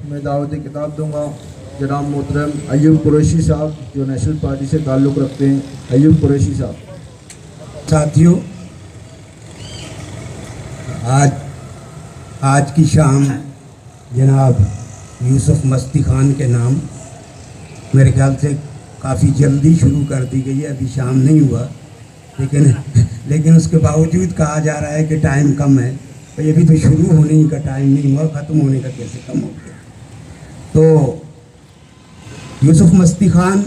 मैं दावत किताब दूंगा जनाब मोहतरम अयूब कुरैशी साहब, जो नेशनल पार्टी से ताल्लुक़ रखते हैं। अयूब कुरैशी साहब। साथियों, आज की शाम जनाब यूसुफ मस्ती खान के नाम मेरे ख्याल से काफ़ी जल्दी शुरू कर दी गई है। अभी शाम नहीं हुआ, लेकिन उसके बावजूद कहा जा रहा है कि टाइम कम है। तो ये भी तो शुरू होने ही का टाइम नहीं हुआ, ख़त्म होने का कैसे कम हो गया। तो यूसुफ मस्ती खान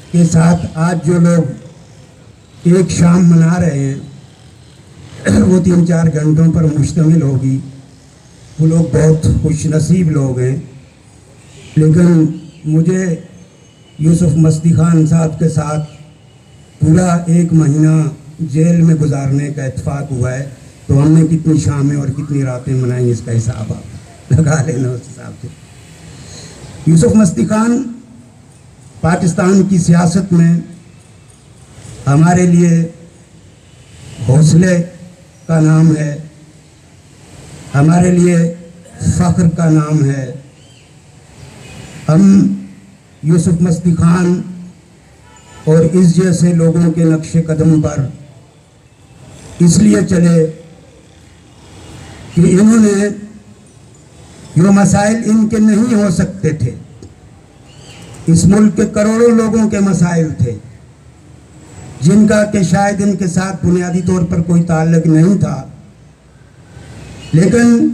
के साथ आज जो लोग एक शाम मना रहे हैं वो 3-4 घंटों पर मुश्तमिल होगी। वो लोग बहुत खुशनसीब लोग हैं। लेकिन मुझे यूसुफ मस्ती खान साहब के साथ पूरा 1 महीना जेल में गुजारने का इत्तेफाक हुआ है। तो हमने कितनी शामें और कितनी रातें मनाई, इसका हिसाब आप लगा लेना उस हिसाब से। यूसुफ मस्ती खान पाकिस्तान की सियासत में हमारे लिए हौसले का नाम है, हमारे लिए फ़ख्र का नाम है। हम यूसुफ मस्ती खान और इस जैसे लोगों के नक्शे कदम पर इसलिए चले कि इन्होंने जो मसाइल इनके नहीं हो सकते थे, इस मुल्क के करोड़ों लोगों के मसाइल थे जिनका कि शायद इनके साथ बुनियादी तौर पर कोई ताल्लुक नहीं था, लेकिन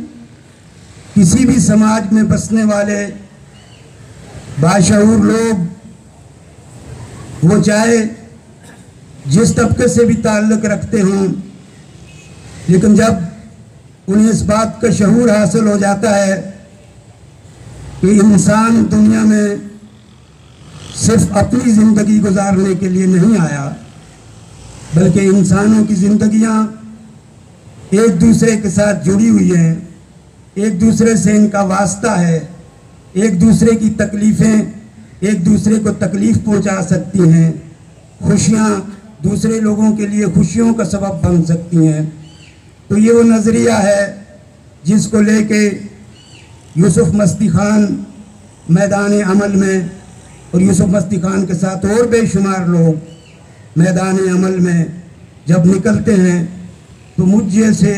किसी भी समाज में बसने वाले बाशऊर लोग, वो चाहे जिस तबके से भी ताल्लुक रखते हों, लेकिन जब उन्हें इस बात का शऊर हासिल हो जाता है कि इंसान दुनिया में सिर्फ अपनी ज़िंदगी गुजारने के लिए नहीं आया, बल्कि इंसानों की ज़िंदगियां एक दूसरे के साथ जुड़ी हुई हैं, एक दूसरे से इनका वास्ता है, एक दूसरे की तकलीफ़ें एक दूसरे को तकलीफ़ पहुंचा सकती हैं, खुशियां दूसरे लोगों के लिए खुशियों का सबब बन सकती हैं। तो ये वो नज़रिया है जिसको लेके यूसुफ मस्ती खान मैदान अमल में, और यूसुफ मस्ती खान के साथ और बेशुमार लोग मैदान अमल में जब निकलते हैं, तो मुझ जैसे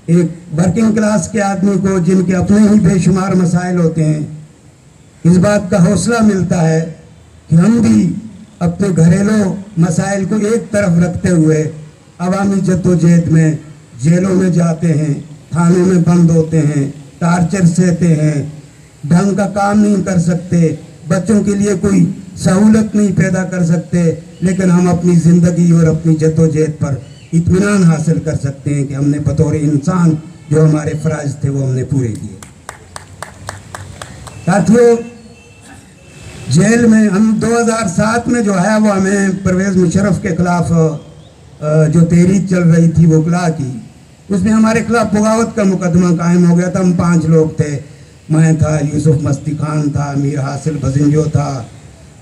एक वर्किंग क्लास के आदमी को, जिनके अपने ही बेशुमार मसाइल होते हैं, इस बात का हौसला मिलता है कि हम भी अपने घरेलू मसाइल को एक तरफ रखते हुए अवामी जद्दोजहद में जेलों में जाते हैं, थानों में बंद होते हैं, टार्चर सहते हैं, ढंग का काम नहीं कर सकते, बच्चों के लिए कोई सहूलत नहीं पैदा कर सकते, लेकिन हम अपनी ज़िंदगी और अपनी जद्दोजहद पर इत्मीनान हासिल कर सकते हैं कि हमने बतौर इंसान जो हमारे फ़राइज़ थे वो हमने पूरे किए। साथियों, जेल में हम 2007 में जो है वो हमें परवेज़ मुशर्रफ के ख़िलाफ़ जो तहरीक चल रही थी वो वकला की, उसमें हमारे खिलाफ बगावत का मुकदमा कायम हो गया था। हम 5 लोग थे, मैं था, यूसुफ मस्ती खान था, मीर हासिल भजिंजो था,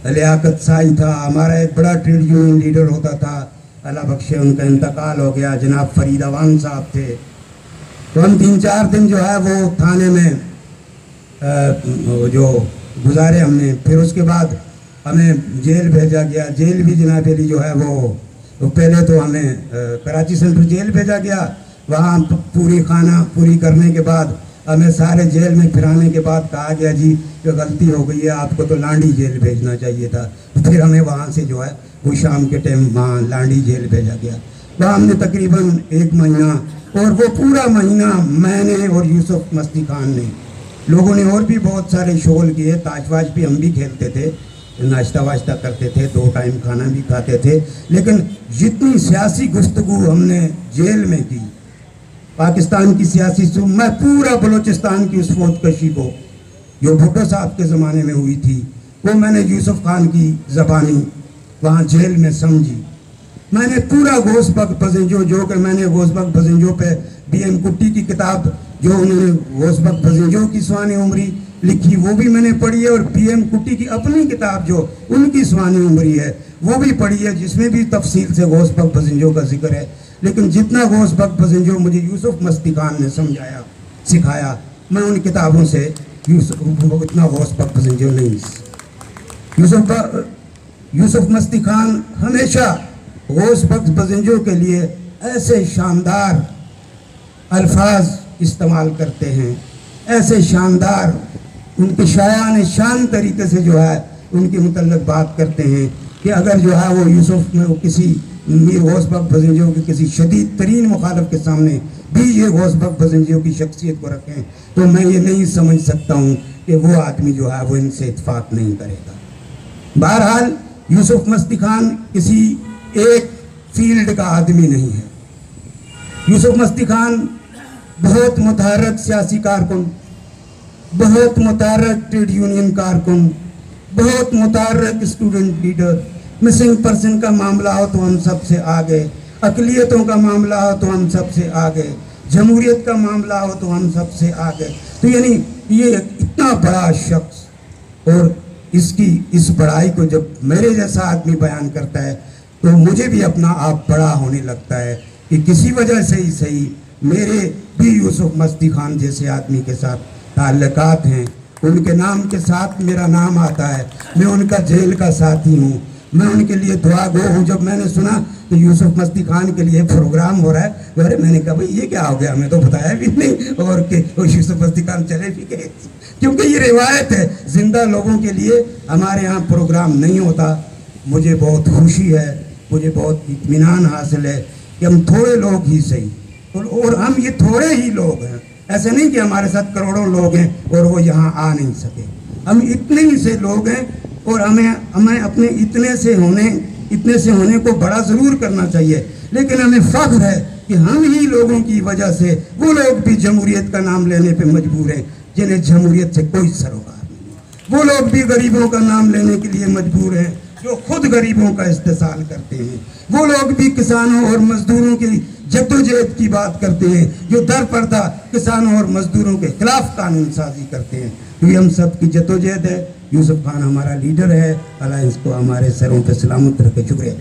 लियाकत साई था, हमारा एक बड़ा ट्रेड यूनियन लीडर होता था, अल्लाह बख्शे उनका इंतकाल हो गया, जनाब फरीद अवान साहब थे। तो हम 3-4 दिन जो है वो थाने में जो गुजारे हमने। फिर उसके बाद हमें जेल भेजा गया। जेल भी जनाब अली जो है वो पहले तो हमें कराची सेंट्रल जेल भेजा गया, वहाँ पूरी खाना पूरी करने के बाद हमें सारे जेल में फिराने के बाद कहा गया जी जो गलती हो गई है, आपको तो लांडी जेल भेजना चाहिए था। फिर हमें वहाँ से जो है वो शाम के टाइम वहाँ लांडी जेल भेजा गया। वहाँ हमने तकरीबन 1 महीना, और वो पूरा महीना मैंने और यूसुफ मस्ती खान ने, लोगों ने और भी बहुत सारे शोल किए, ताशवाज भी हम भी खेलते थे, नाश्ता वाश्ता करते थे, 2 टाइम खाना भी खाते थे। लेकिन जितनी सियासी गुफ्तगू हमने जेल में की, पाकिस्तान की सियासी मैं पूरा बलूचिस्तान की उस फौजकशी को जो भुट्टो साहब के ज़माने में हुई थी, वो मैंने यूसुफ खान की ज़बानी वहाँ जेल में समझी। मैंने पूरा गोसबक भजिंजो, जो कि मैंने गोसबक भजिंजो पे BM कुट्टी की किताब जो उन्होंने गोसबक भजिंजो की स्वानी उम्री लिखी वो भी मैंने पढ़ी है, और BM कुट्टी की अपनी किताब जो उनकी स्वानी उम्री है वो भी पढ़ी है, जिसमें भी तफसील से गोसबक भजिंजो का जिक्र है। लेकिन जितना गोसबक भजिंजो मुझे यूसुफ मस्ती खान ने समझाया सिखाया, मैं उन किताबों से इतना गौस पाक पसंद नहीं। यूसुफ मस्ती खान हमेशा गौस पाक पसंजों के लिए ऐसे शानदार अल्फाज इस्तेमाल करते हैं, ऐसे शानदार उनके शायान शान तरीके से जो है उनके मुतल्लिक़ बात करते हैं कि अगर जो है वो यूसुफ में वो किसी मीर गौस पाक पसंजों के किसी शदीद तरीन मुखालफ के सामने भी ये गौस पाक पसंजों की शख्सियत को रखें तो मैं ये नहीं समझ सकता हूँ कि वो आदमी जो है वो इनसे इत्फाक नहीं करेगा। बहरहाल यूसुफ मस्ती खान किसी एक फील्ड का आदमी नहीं है। यूसुफ मस्ती खान बहुत मुतहर्रिक सियासी कारकुन, बहुत मुतहर्रिक ट्रेड यूनियन कारकुन, बहुत मुतहर्रिक स्टूडेंट लीडर, मिसिंग पर्सन का मामला हो तो हम सबसे आगे, अक़लियतों का मामला हो तो हम सबसे आगे, जमहूरियत का मामला हो तो हम सबसे आगे। तो यानी ये इतना बड़ा शख्स और इसकी इस बड़ाई को जब मेरे जैसा आदमी बयान करता है तो मुझे भी अपना आप बड़ा होने लगता है कि किसी वजह से ही सही मेरे भी यूसुफ मस्ती खान जैसे आदमी के साथ ताल्लुकात हैं, उनके नाम के साथ मेरा नाम आता है, मैं उनका जेल का साथी हूँ, मैं उनके लिए दुआ गो हूँ। जब मैंने सुना कि यूसुफ मस्ती खान के लिए प्रोग्राम हो रहा है अरे मैंने कहा भाई ये क्या हो गया, हमें तो बताया भी नहीं और कि यूसुफ मस्ती खान चले भी गए, क्योंकि ये रिवायत है जिंदा लोगों के लिए हमारे यहाँ प्रोग्राम नहीं होता। मुझे बहुत खुशी है, मुझे बहुत इत्मीनान हासिल है कि हम थोड़े लोग ही सही और हम ये थोड़े ही लोग हैं, ऐसे नहीं कि हमारे साथ करोड़ों लोग हैं और वो यहाँ आ नहीं सके। हम इतने ही से लोग हैं और हमें अपने इतने से होने को बड़ा ज़रूर करना चाहिए, लेकिन हमें फ़ख्र है कि हम ही लोगों की वजह से वो लोग भी जमहूरियत का नाम लेने पे मजबूर हैं जिन्हें जमहूरियत से कोई सरोकार नहीं। वो लोग भी गरीबों का नाम लेने के लिए मजबूर हैं जो खुद गरीबों का इस्तेसाल करते हैं। वो लोग भी किसानों और मजदूरों की जद्दोजहद की बात करते हैं जो दर पर्दा किसानों और मजदूरों के खिलाफ कानून साजी करते हैं। तो ये हम सब की जद्दोजहद है। यूसुफ खान हमारा लीडर है, अल्लाह इसको हमारे सरों पर सलामत रखे। शुक्रिया।